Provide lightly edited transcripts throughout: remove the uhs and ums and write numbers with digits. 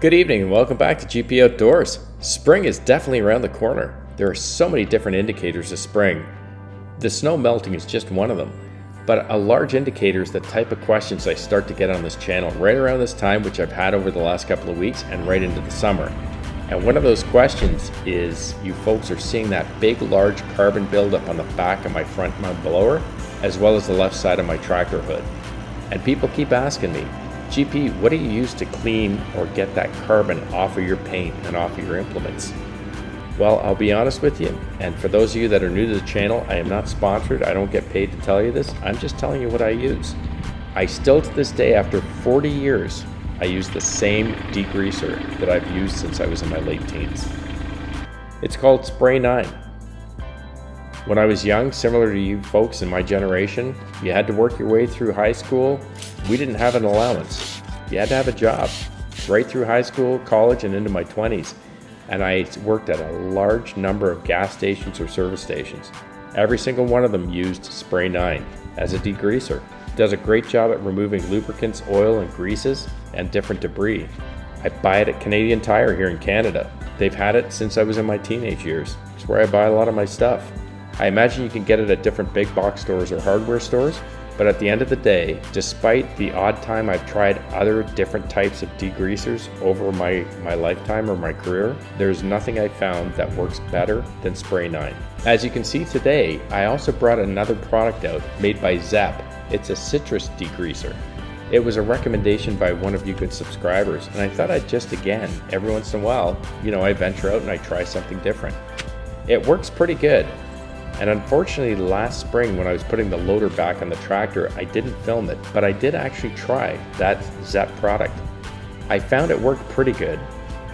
Good evening and welcome back to GP Outdoors. Spring is definitely around the corner. There are so many different indicators of spring. The snow melting is just one of them, but a large indicator is the type of questions I start to get on this channel right around this time, which I've had over the last couple of weeks and right into the summer. And one of those questions is you folks are seeing that big, large carbon buildup on the back of my front mount blower, as well as the left side of my tractor hood. And people keep asking me, GP, what do you use to clean or get that carbon off of your paint and off of your implements? Well, I'll be honest with you, and for those of you that are new to the channel, I am not sponsored. I don't get paid to tell you this. I'm just telling you what I use. I still to this day, after 40 years, I use the same degreaser that I've used since I was in my late teens. It's called Spray 9. When I was young, similar to you folks in my generation, you had to work your way through high school. We didn't have an allowance. You had to have a job right through high school, college, and into my 20s. And I worked at a large number of gas stations or service stations. Every single one of them used Spray 9 as a degreaser. It does a great job at removing lubricants, oil, and greases, and different debris. I buy it at Canadian Tire here in Canada. They've had it since I was in my teenage years. It's where I buy a lot of my stuff. I imagine you can get it at different big box stores or hardware stores, but at the end of the day, despite the odd time I've tried other different types of degreasers over my lifetime or my career, there's nothing I found that works better than Spray 9. As you can see today, I also brought another product out made by Zep. It's a citrus degreaser. It was a recommendation by one of you good subscribers, and I thought I'd just again, every once in a while, I venture out and I try something different. It works pretty good. And unfortunately, last spring when I was putting the loader back on the tractor, I didn't film it, but I did actually try that Zep product. I found it worked pretty good,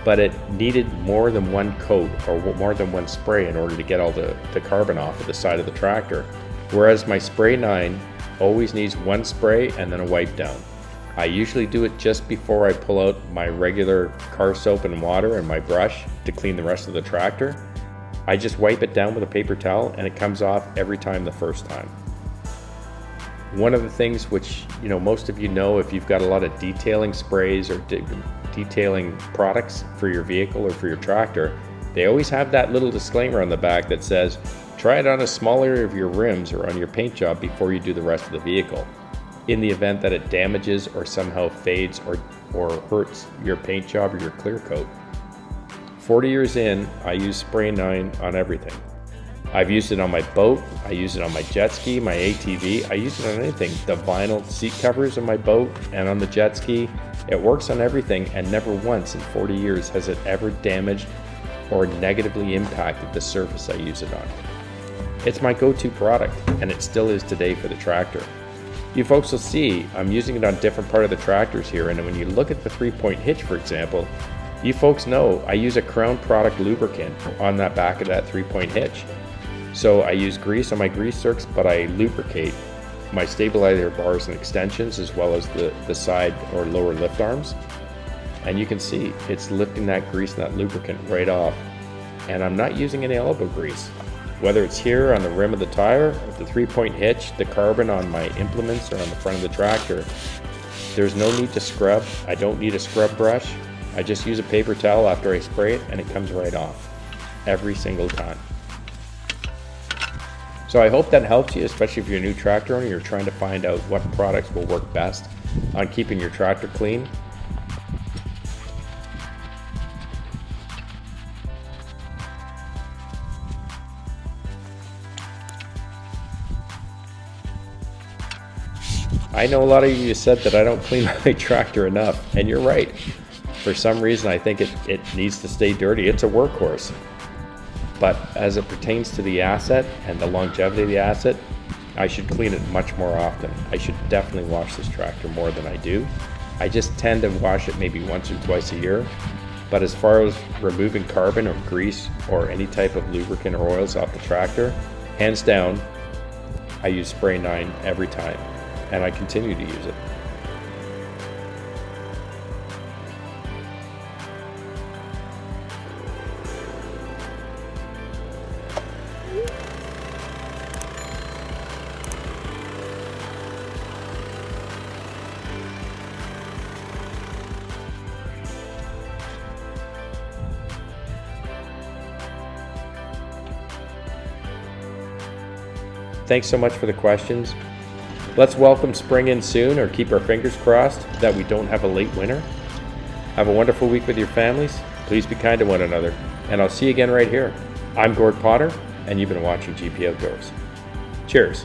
but it needed more than one coat or more than one spray in order to get all the carbon off of the side of the tractor. Whereas my Spray 9 always needs one spray and then a wipe down. I usually do it just before I pull out my regular car soap and water and my brush to clean the rest of the tractor. I just wipe it down with a paper towel and it comes off every time the first time. One of the things which most of you know, if you've got a lot of detailing sprays or detailing products for your vehicle or for your tractor, they always have that little disclaimer on the back that says, try it on a small area of your rims or on your paint job before you do the rest of the vehicle, in the event that it damages or somehow fades or hurts your paint job or your clear coat. 40 years in, I use Spray 9 on everything. I've used it on my boat, I use it on my jet ski, my ATV, I use it on anything. The vinyl seat covers on my boat and on the jet ski. It works on everything, and never once in 40 years has it ever damaged or negatively impacted the surface I use it on. It's my go-to product, and it still is today for the tractor. You folks will see I'm using it on different part of the tractors here, and when you look at the 3-point hitch, for example, you folks know I use a Crown product lubricant on that back of that 3-point hitch. So I use grease on my grease zerks, but I lubricate my stabilizer bars and extensions as well as the side or lower lift arms. And you can see it's lifting that grease and that lubricant right off. And I'm not using any elbow grease. Whether it's here on the rim of the tire, the 3-point hitch, the carbon on my implements or on the front of the tractor, there's no need to scrub. I don't need a scrub brush. I just use a paper towel after I spray it and it comes right off every single time. So I hope that helps you, especially if you're a new tractor owner and you're trying to find out what products will work best on keeping your tractor clean. I know a lot of you said that I don't clean my tractor enough, and you're right. For some reason, I think it needs to stay dirty. It's a workhorse. But as it pertains to the asset and the longevity of the asset, I should clean it much more often. I should definitely wash this tractor more than I do. I just tend to wash it maybe once or twice a year. But as far as removing carbon or grease or any type of lubricant or oils off the tractor, hands down, I use Spray 9 every time, and I continue to use it. Thanks so much for the questions. Let's welcome spring in soon, or keep our fingers crossed that we don't have a late winter. Have a wonderful week with your families. Please be kind to one another, and I'll see you again right here. I'm Gord Potter, and you've been watching GP Outdoors. Cheers.